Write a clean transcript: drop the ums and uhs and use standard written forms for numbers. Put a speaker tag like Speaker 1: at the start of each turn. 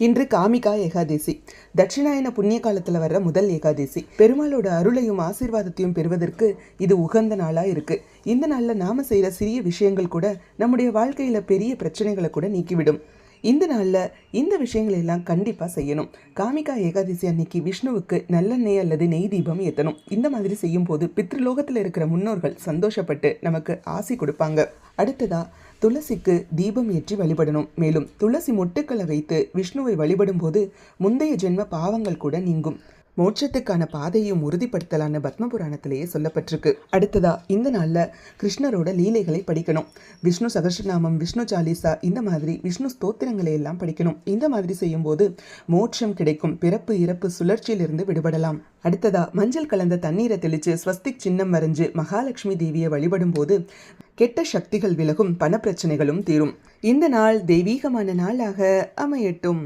Speaker 1: இன்று காமிகா ஏகாதேசி. தட்சிணாயன புண்ணிய காலத்தில் வர்ற முதல் ஏகாதேசி. பெருமாளோட அருளையும் ஆசீர்வாதத்தையும் பெறுவதற்கு இது உகந்த நாளாக இருக்குது. இந்த நாளில் நாம் செய்கிற சிறிய விஷயங்கள் கூட நம்முடைய வாழ்க்கையில் பெரிய பிரச்சனைகளை கூட நீக்கிவிடும். இந்த நாளில் இந்த விஷயங்களை எல்லாம் கண்டிப்பாக செய்யணும். காமிகா ஏகாதசி அன்னைக்கு விஷ்ணுவுக்கு நல்லெண்ணெய் அல்லது நெய் தீபம் ஏற்றணும். இந்த மாதிரி செய்யும் போது பித்ருலோகத்தில் இருக்கிற முன்னோர்கள் சந்தோஷப்பட்டு நமக்கு ஆசி கொடுப்பாங்க. அடுத்ததா துளசிக்கு தீபம் ஏற்றி வழிபடணும். மேலும் துளசி மொட்டுக்களை வைத்து விஷ்ணுவை வழிபடும் போது முந்தைய ஜென்ம பாவங்கள் கூட நீங்கும். மோட்சத்துக்கான பாதையும் உறுதிப்படுத்தலான்னு பத்ம புராணத்திலேயே சொல்லப்பட்டிருக்கு. அடுத்ததா இந்த நாளில் கிருஷ்ணரோட லீலைகளை படிக்கணும். விஷ்ணு சகஸ்ரநாமம், விஷ்ணு சாலிசா, இந்த மாதிரி விஷ்ணு ஸ்தோத்திரங்களை எல்லாம் படிக்கணும். இந்த மாதிரி செய்யும்போது மோட்சம் கிடைக்கும். பிறப்பு இறப்பு சுழற்சியிலிருந்து விடுபடலாம். அடுத்ததா மஞ்சள் கலந்த தண்ணீரை தெளித்து ஸ்வஸ்திக் சின்னம் வரைஞ்சு மகாலட்சுமி தேவியை வழிபடும் போது கெட்ட சக்திகள் விலகும், பணப்பிரச்சனைகளும் தீரும். இந்த நாள் தெய்வீகமான நாளாக அமையட்டும்.